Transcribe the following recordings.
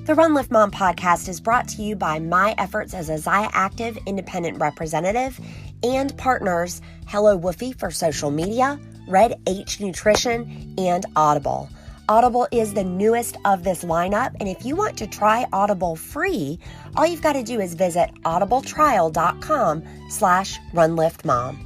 The Run Lift Mom podcast is brought to you by my efforts as a Zia Active independent representative and partners Hello Woofy for social media, Red H Nutrition, and Audible. Audible is the newest of this lineup, and if you want to try Audible free, all you've got to do is visit audibletrial.com/runliftmom.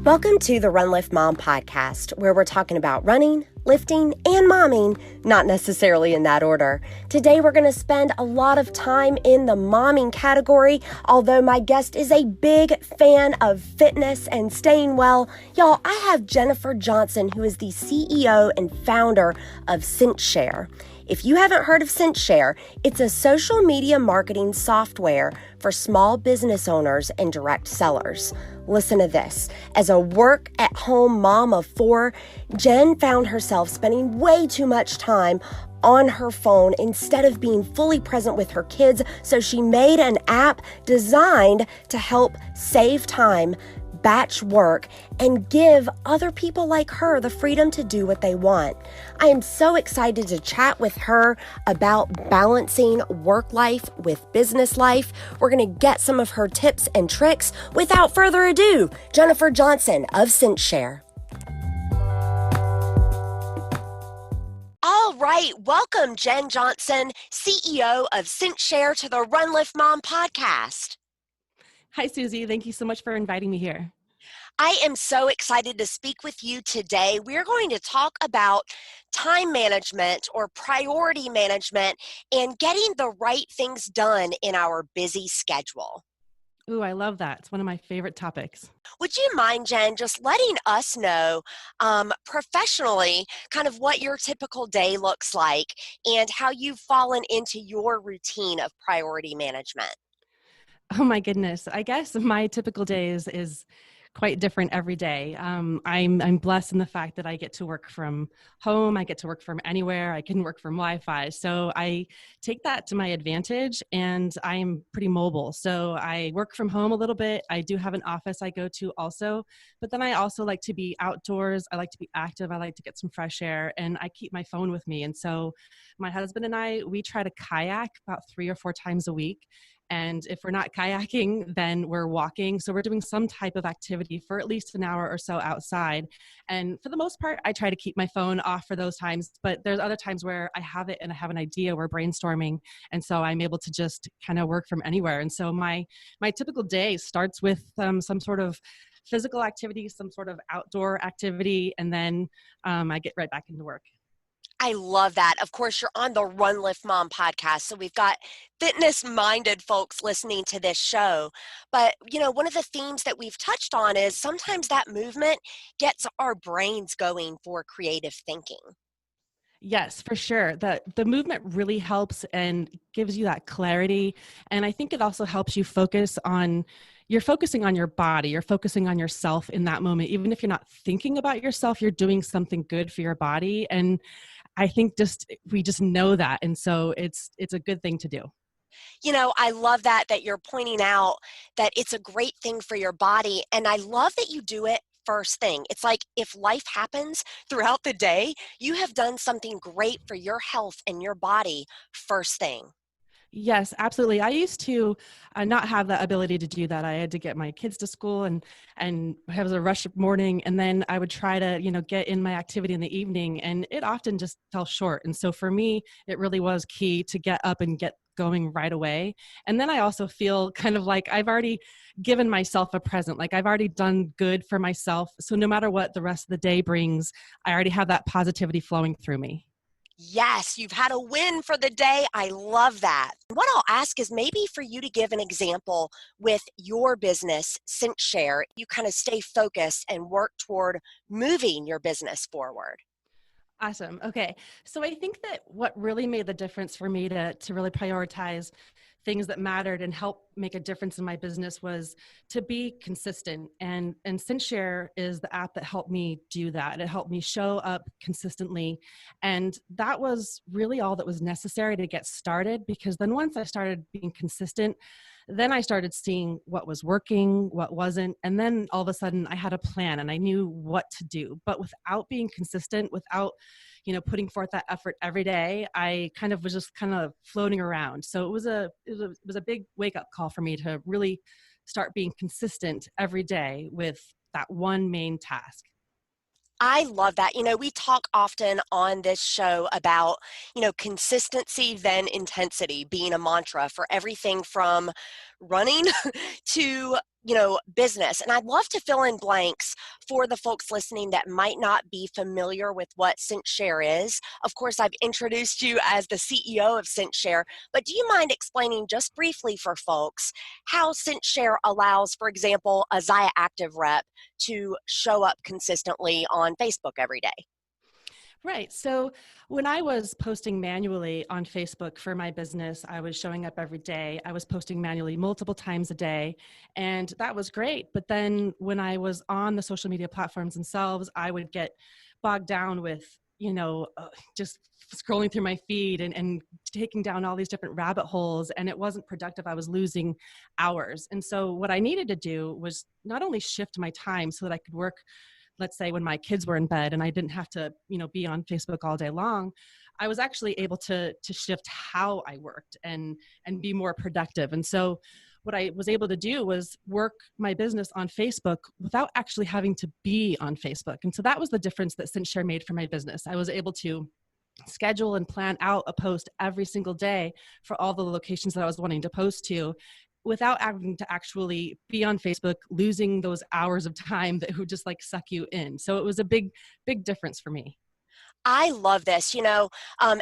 Welcome to the Run Lift Mom podcast, where we're talking about running, lifting, and momming, not necessarily in that order. Today, we're going to spend a lot of time in the momming category, although my guest is a big fan of fitness and staying well. Y'all, I have Jennifer Johnson, who is the CEO and founder of CinchShare. If you haven't heard of CinchShare, it's a social media marketing software for small business owners and direct sellers. Listen to this. As a work-at-home mom of 4, Jen found herself spending way too much time on her phone instead of being fully present with her kids, so she made an app designed to help save time, batch work, and give other people like her the freedom to do what they want. I am so excited to chat with her about balancing work life with business life. We're going to get some of her tips and tricks. Without further ado, Jennifer Johnson of CinchShare. All right, welcome Jen Johnson, CEO of CinchShare, to the Run Lift Mom podcast. Hi, Susie. Thank you so much for inviting me here. I am so excited to speak with you today. We're going to talk about time management or priority management and getting the right things done in our busy schedule. Ooh, I love that. It's one of my favorite topics. Would you mind, Jen, just letting us know professionally kind of what your typical day looks like and how you've fallen into your routine of priority management? Oh my goodness. I guess my typical day is quite different every day. I'm blessed in the fact that I get to work from home. I get to work from anywhere. I can work from Wi-Fi. So I take that to my advantage, and I'm pretty mobile. So I work from home a little bit. I do have an office I go to also, but then I also like to be outdoors. I like to be active. I like to get some fresh air, and I keep my phone with me. And so my husband and I, we try to kayak about 3 or 4 times a week. And if we're not kayaking, then we're walking. So we're doing some type of activity for at least an hour or so outside. And for the most part, I try to keep my phone off for those times. But there's other times where I have it and I have an idea, we're brainstorming. And so I'm able to just kind of work from anywhere. And so my typical day starts with some sort of physical activity, some sort of outdoor activity, and then I get right back into work. I love that. Of course, you're on the Run Lift Mom podcast, so we've got fitness-minded folks listening to this show. But, you know, one of the themes that we've touched on is sometimes that movement gets our brains going for creative thinking. Yes, for sure. The movement really helps and gives you that clarity. And I think it also helps you you're focusing on your body, you're focusing on yourself in that moment. Even if you're not thinking about yourself, you're doing something good for your body. And I think we just know that. And so it's a good thing to do. You know, I love that you're pointing out that it's a great thing for your body. And I love that you do it first thing. It's like if life happens throughout the day, you have done something great for your health and your body first thing. Yes, absolutely. I used to not have the ability to do that. I had to get my kids to school and have a rush morning, and then I would try to, get in my activity in the evening, and it often just fell short. And so for me, it really was key to get up and get going right away. And then I also feel kind of like I've already given myself a present, like I've already done good for myself. So no matter what the rest of the day brings, I already have that positivity flowing through me. Yes, you've had a win for the day. I love that. What I'll ask is maybe for you to give an example with your business, CinchShare. You kind of stay focused and work toward moving your business forward. Awesome. Okay. So I think that what really made the difference for me to really prioritize things that mattered and help make a difference in my business was to be consistent. And CinchShare is the app that helped me do that. It helped me show up consistently. And that was really all that was necessary to get started, because then once I started being consistent, Then I started seeing what was working, what wasn't. And then all of a sudden I had a plan and I knew what to do. But without being consistent, without, putting forth that effort every day, I kind of was just kind of floating around. So it was a big wake up call for me to really start being consistent every day with that one main task. I love that. We talk often on this show about, consistency, then intensity being a mantra for everything from running to, business. And I'd love to fill in blanks for the folks listening that might not be familiar with what CinchShare is. Of course, I've introduced you as the CEO of CinchShare, but do you mind explaining just briefly for folks how CinchShare allows, for example, a Zaya Active rep to show up consistently on Facebook every day? Right. So when I was posting manually on Facebook for my business, I was showing up every day. I was posting manually multiple times a day, and that was great. But then when I was on the social media platforms themselves, I would get bogged down with, just scrolling through my feed and taking down all these different rabbit holes, and it wasn't productive. I was losing hours. And so what I needed to do was not only shift my time so that I could work, let's say when my kids were in bed and I didn't have to, be on Facebook all day long, I was actually able to shift how I worked and be more productive. And so what I was able to do was work my business on Facebook without actually having to be on Facebook. And so that was the difference that CinchShare made for my business. I was able to schedule and plan out a post every single day for all the locations that I was wanting to post to, without having to actually be on Facebook, losing those hours of time that would just like suck you in. So it was a big, big difference for me. I love this.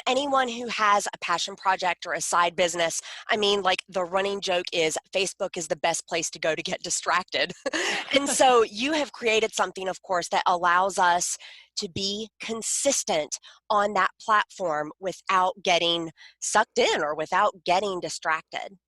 Anyone who has a passion project or a side business, I mean, like the running joke is Facebook is the best place to go to get distracted. And so you have created something, of course, that allows us to be consistent on that platform without getting sucked in or without getting distracted.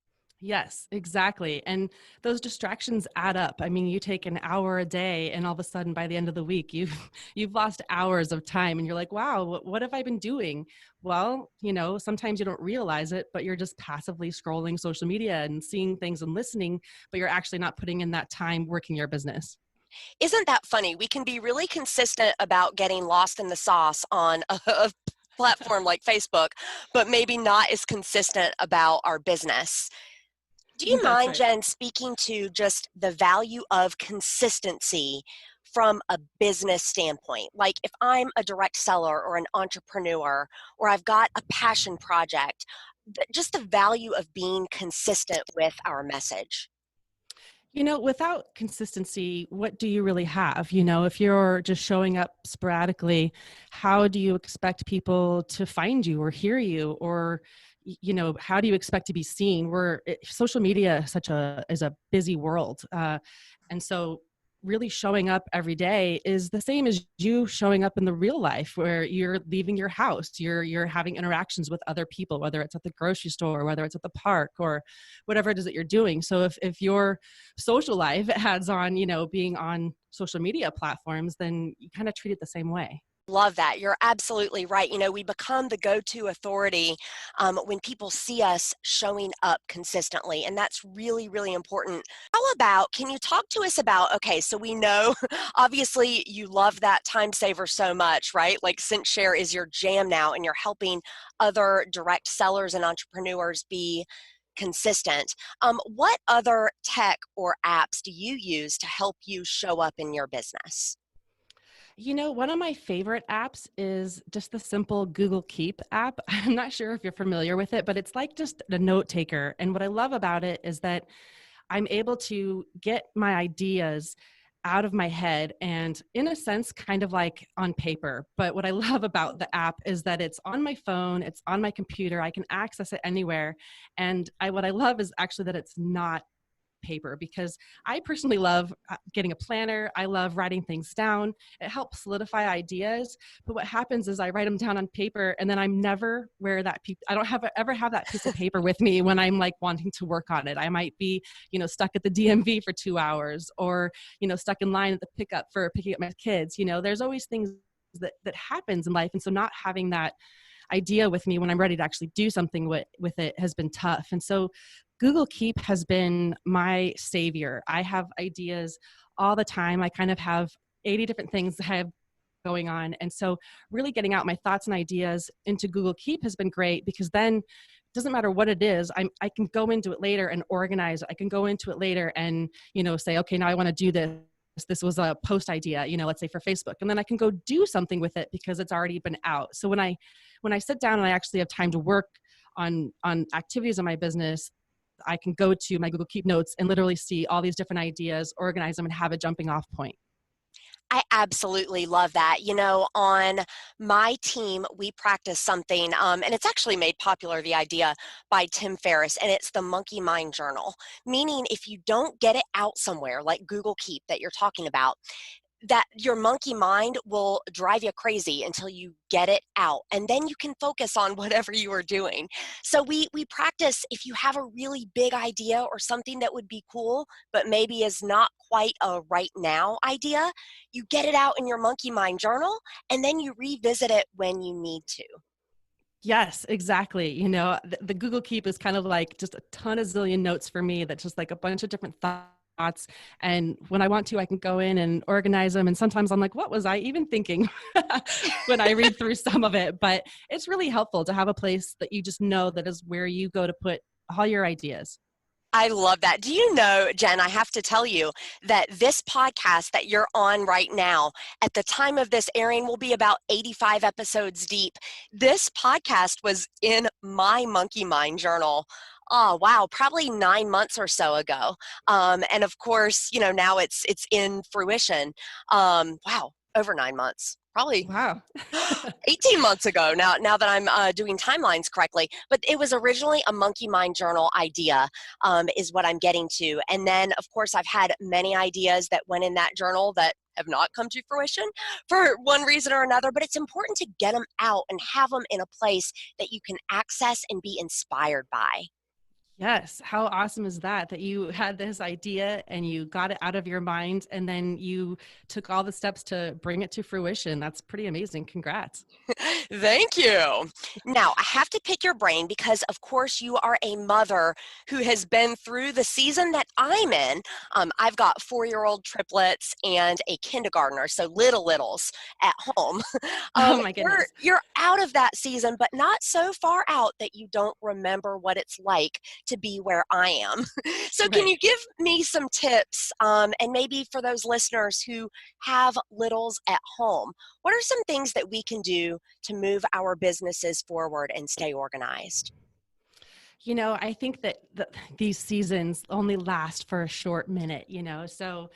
Yes, exactly. And those distractions add up. I mean, you take an hour a day and all of a sudden by the end of the week, you've lost hours of time and you're like, wow, what have I been doing? Well, sometimes you don't realize it, but you're just passively scrolling social media and seeing things and listening, but you're actually not putting in that time working your business. Isn't that funny? We can be really consistent about getting lost in the sauce on a platform like Facebook, but maybe not as consistent about our business. Do you That's mind, right. Jen, speaking to just the value of consistency from a business standpoint? Like if I'm a direct seller or an entrepreneur, or I've got a passion project, just the value of being consistent with our message. Without consistency, what do you really have? If you're just showing up sporadically, how do you expect people to find you or hear you? Or, how do you expect to be seen? Social media is a busy world. And so really showing up every day is the same as you showing up in the real life where you're leaving your house, you're having interactions with other people, whether it's at the grocery store, whether it's at the park or whatever it is that you're doing. So if your social life adds on, being on social media platforms, then you kind of treat it the same way. Love that. You're absolutely right. We become the go-to authority when people see us showing up consistently. And that's really, really important. How about, can you talk to us about, okay, so we know obviously you love that time saver so much, right? Like CinchShare is your jam now and you're helping other direct sellers and entrepreneurs be consistent. What other tech or apps do you use to help you show up in your business? One of my favorite apps is just the simple Google Keep app. I'm not sure if you're familiar with it, but it's like just a note taker. And what I love about it is that I'm able to get my ideas out of my head and, in a sense, kind of like on paper. But what I love about the app is that it's on my phone, it's on my computer, I can access it anywhere. And what I love is actually that it's not paper, because I personally love getting a planner. I love writing things down. It helps solidify ideas. But what happens is I write them down on paper and then I'm never where I don't ever have that piece of paper with me when I'm like wanting to work on it. I might be, stuck at the DMV for 2 hours or, stuck in line at the pickup for picking up my kids. There's always things that happens in life. And so not having that idea with me when I'm ready to actually do something with it has been tough. And so Google Keep has been my savior. I have ideas all the time. I kind of have 80 different things that I have going on. And so really getting out my thoughts and ideas into Google Keep has been great, because then it doesn't matter what it is, I can go into it later and organize. I can go into it later and, say, okay, now I want to do this. This was a post idea, let's say for Facebook, and then I can go do something with it because it's already been out. So when I sit down and I actually have time to work on activities in my business, I can go to my Google Keep notes and literally see all these different ideas, organize them, and have a jumping off point. I absolutely love that. On my team, we practice something, and it's actually made popular, the idea, by Tim Ferriss, and it's the Monkey Mind Journal. Meaning, if you don't get it out somewhere, like Google Keep that you're talking about, that your monkey mind will drive you crazy until you get it out, and then you can focus on whatever you are doing. So we practice, if you have a really big idea or something that would be cool but maybe is not quite a right now idea, you get it out in your monkey mind journal, and then you revisit it when you need to. Yes, exactly. The Google Keep is kind of like just a ton of zillion notes for me. That's just like a bunch of different thoughts. And when I want to, I can go in and organize them. And sometimes I'm like, what was I even thinking when I read through some of it? But it's really helpful to have a place that you just know that is where you go to put all your ideas. I love that. Do you know, Jen, I have to tell you that this podcast that you're on right now, at the time of this airing, will be about 85 episodes deep. This podcast was in my Monkey Mind journal. Oh, wow, probably 9 months or so ago. And of course, now it's in fruition. Wow, over 9 months. Probably Wow. 18 months ago now that I'm doing timelines correctly. But it was originally a Monkey Mind Journal idea, is what I'm getting to. And then, of course, I've had many ideas that went in that journal that have not come to fruition for one reason or another. But it's important to get them out and have them in a place that you can access and be inspired by. Yes. How awesome is that you had this idea and you got it out of your mind and then you took all the steps to bring it to fruition? That's pretty amazing. Congrats. Thank you. Now, I have to pick your brain because, of course, you are a mother who has been through the season that I'm in. I've got 4-year-old triplets and a kindergartner, so littles at home. Oh my goodness. You're out of that season, but not so far out that you don't remember what it's like to be where I am. So can Right. you give me some tips, and maybe for those listeners who have littles at home, what are some things that we can do to move our businesses forward and stay organized? I think that these seasons only last for a short minute, so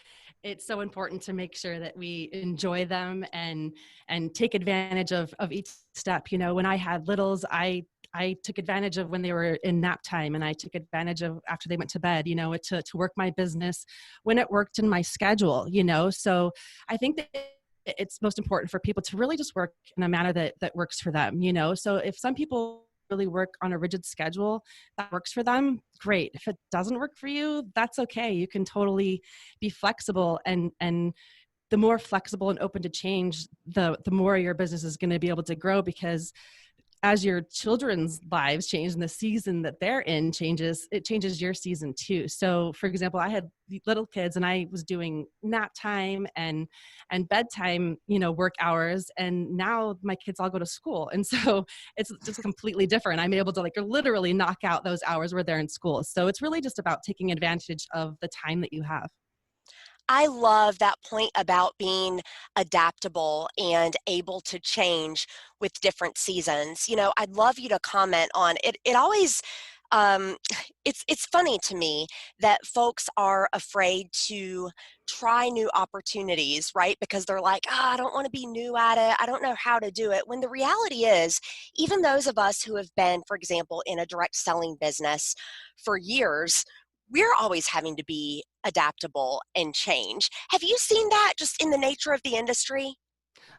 it's so important to make sure that we enjoy them and take advantage of each step. When I had littles, I took advantage of when they were in nap time, and I took advantage of after they went to bed, to work my business when it worked in my schedule, so I think that it's most important for people to really just work in a manner that works for them, so if some people really work on a rigid schedule that works for them, great. If it doesn't work for you, that's okay. You can totally be flexible, and the more flexible and open to change, the more your business is going to be able to grow, because as your children's lives change and the season that they're in changes, it changes your season too. So for example, I had little kids and I was doing nap time and bedtime, work hours. And now my kids all go to school. And so it's just completely different. I'm able to literally knock out those hours where they're in school. So it's really just about taking advantage of the time that you have. I love that point about being adaptable and able to change with different seasons. I'd love you to comment on it. It always, um, it's funny to me that folks are afraid to try new opportunities, right? Because they're like, I don't want to be new at it. I don't know how to do it. When the reality is, even those of us who have been, for example, in a direct selling business for years, we're always having to be adaptable and change. Have you seen that just in the nature of the industry?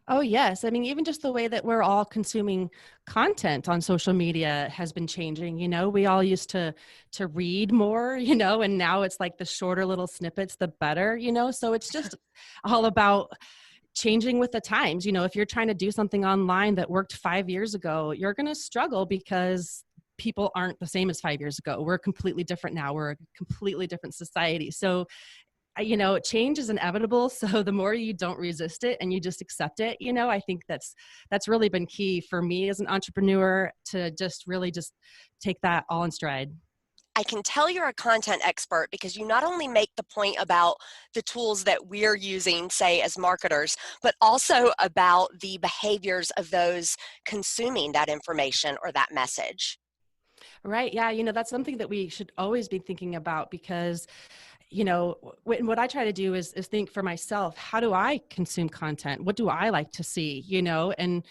Oh, yes. I mean, even just the way that we're all consuming content on social media has been changing. We all used to read more, and now it's like the shorter little snippets, the better, so it's just all about changing with the times. If you're trying to do something online that worked 5 years ago, you're going to struggle because people aren't the same as 5 years ago. We're completely different now. We're a completely different society. So, change is inevitable. So the more you don't resist it and you just accept it, I think that's really been key for me as an entrepreneur, to just really just take that all in stride. I can tell you're a content expert because you not only make the point about the tools that we're using, say, as marketers, but also about the behaviors of those consuming that information or that message. Right. Yeah. That's something that we should always be thinking about, because what I try to do is think for myself, how do I consume content? What do I like to see? And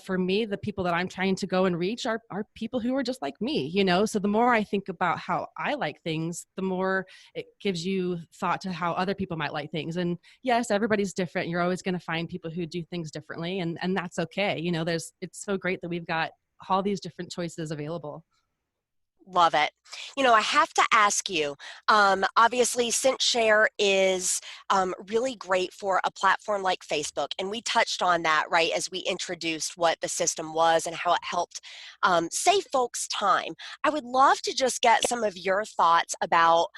for me, the people that I'm trying to go and reach are people who are just like me, so the more I think about how I like things, the more it gives you thought to how other people might like things. And yes, everybody's different. You're always going to find people who do things differently, and that's okay. It's so great that we've got all these different choices available. Love it. I have to ask you, obviously, CinchShare is really great for a platform like Facebook. And we touched on that, right, as we introduced what the system was and how it helped save folks time. I would love to just get some of your thoughts about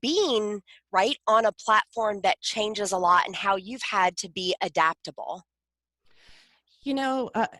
being right on a platform that changes a lot and how you've had to be adaptable.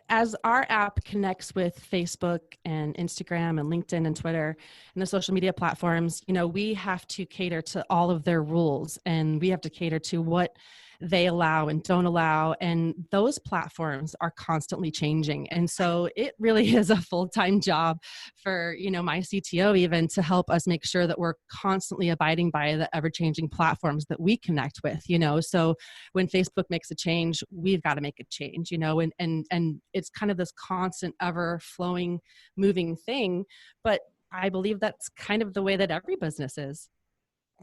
As our app connects with Facebook and Instagram and LinkedIn and Twitter and the social media platforms, we have to cater to all of their rules, and we have to cater to what they allow and don't allow. And those platforms are constantly changing. And so it really is a full-time job for, my CTO even, to help us make sure that we're constantly abiding by the ever-changing platforms that we connect with, So when Facebook makes a change, we've got to make a change, and it's kind of this constant, ever-flowing, moving thing. But I believe that's kind of the way that every business is.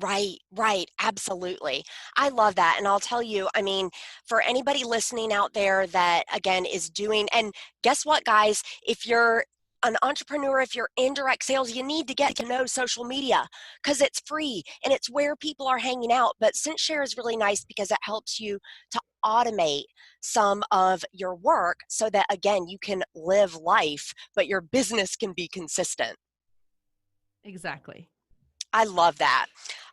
Right. Absolutely. I love that. And I'll tell you, for anybody listening out there that, again, is doing, and guess what, guys, if you're an entrepreneur, if you're in direct sales, you need to get to know social media because it's free and it's where people are hanging out. But CinchShare is really nice because it helps you to automate some of your work so that, again, you can live life, but your business can be consistent. Exactly. I love that.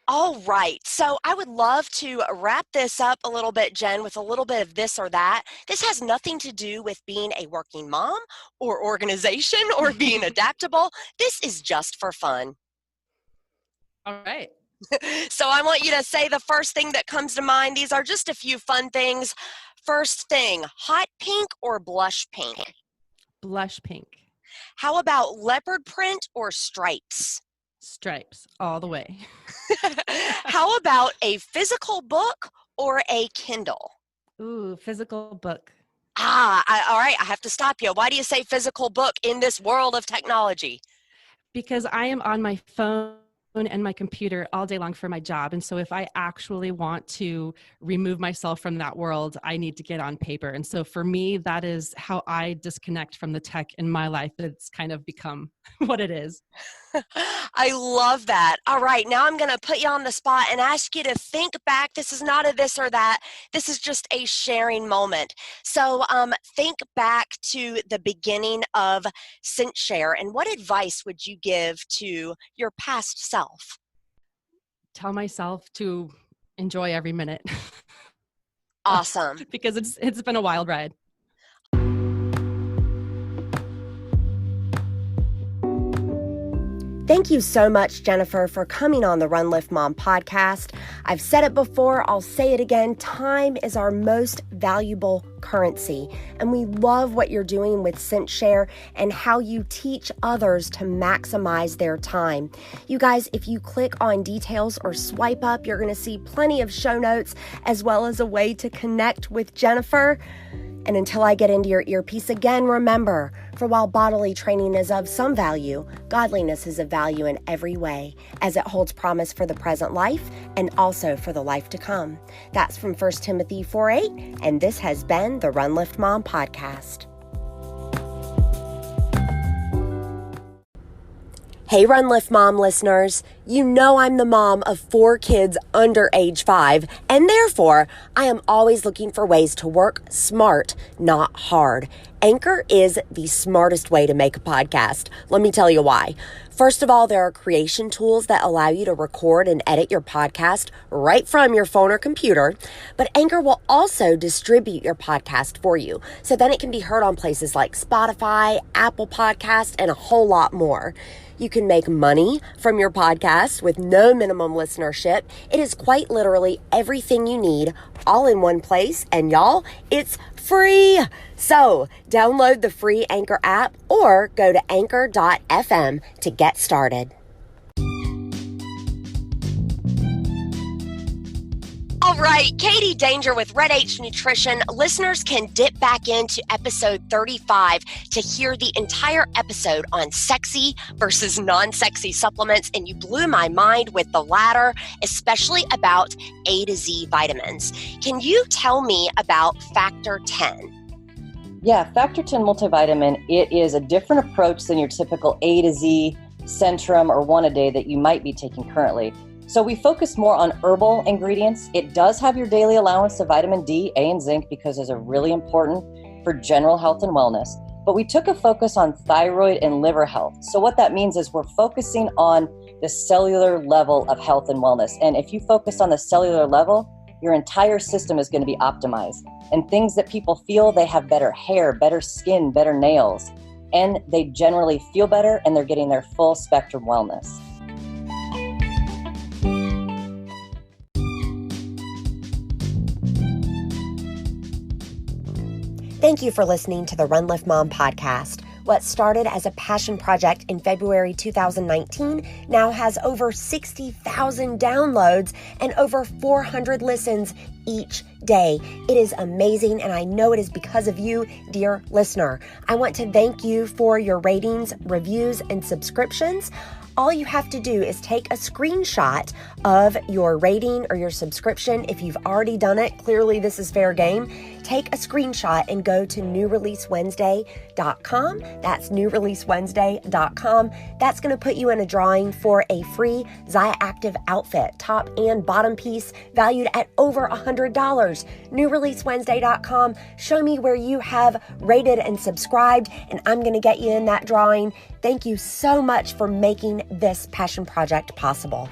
All right. So I would love to wrap this up a little bit, Jen, with a little bit of this or that. This has nothing to do with being a working mom or organization or being adaptable. This is just for fun. All right. So I want you to say the first thing that comes to mind. These are just a few fun things. First thing, hot pink or blush pink? Blush pink. How about leopard print or stripes? Stripes all the way. How about a physical book or a Kindle? Ooh, physical book. All right. I have to stop you. Why do you say physical book in this world of technology? Because I am on my phone and my computer all day long for my job. And so if I actually want to remove myself from that world, I need to get on paper. And so for me, that is how I disconnect from the tech in my life. It's kind of become what it is. I love that. All right. Now I'm going to put you on the spot and ask you to think back. This is not a this or that. This is just a sharing moment. So think back to the beginning of CinchShare, and what advice would you give to your past self? Tell myself to enjoy every minute. Awesome. Because it's been a wild ride. Thank you so much, Jennifer, for coming on the Run Lift Mom podcast. I've said it before, I'll say it again. Time is our most valuable currency, and we love what you're doing with CinchShare and how you teach others to maximize their time. You guys, if you click on details or swipe up, you're going to see plenty of show notes as well as a way to connect with Jennifer. And until I get into your earpiece again, remember, for while bodily training is of some value, godliness is of value in every way, as it holds promise for the present life and also for the life to come. That's from 1 Timothy 4:8, and this has been the Run Lift Mom podcast. Hey, Run Lift Mom listeners, you know I'm the mom of 4 kids under age 5, and therefore I am always looking for ways to work smart, not hard. Anchor is the smartest way to make a podcast. Let me tell you why. First of all, there are creation tools that allow you to record and edit your podcast right from your phone or computer, but Anchor will also distribute your podcast for you, so then it can be heard on places like Spotify, Apple Podcasts, and a whole lot more. You can make money from your podcast with no minimum listenership. It is quite literally everything you need all in one place. And y'all, it's free. So download the free Anchor app or go to anchor.fm to get started. All right, Katie Danger with Red H Nutrition. Listeners can dip back into episode 35 to hear the entire episode on sexy versus non-sexy supplements, and you blew my mind with the latter, especially about A to Z vitamins. Can you tell me about Factor 10? Yeah, Factor 10 multivitamin, it is a different approach than your typical A to Z Centrum or one a day that you might be taking currently. So we focus more on herbal ingredients. It does have your daily allowance of vitamin D, A, and zinc because those are really important for general health and wellness. But we took a focus on thyroid and liver health. So what that means is we're focusing on the cellular level of health and wellness. And if you focus on the cellular level, your entire system is going to be optimized. And things that people feel, they have better hair, better skin, better nails, and they generally feel better and they're getting their full spectrum wellness. Thank you for listening to the Run Lift Mom podcast. What started as a passion project in February 2019 now has over 60,000 downloads and over 400 listens each day. It is amazing, and I know it is because of you, dear listener. I want to thank you for your ratings, reviews, and subscriptions. All you have to do is take a screenshot of your rating or your subscription. If you've already done it, clearly this is fair game. Take a screenshot and go to newreleasewednesday.com. That's newreleasewednesday.com. That's going to put you in a drawing for a free Zyactive outfit, top and bottom piece, valued at over $100. Newreleasewednesday.com. Show me where you have rated and subscribed, and I'm going to get you in that drawing. Thank you so much for making this passion project possible.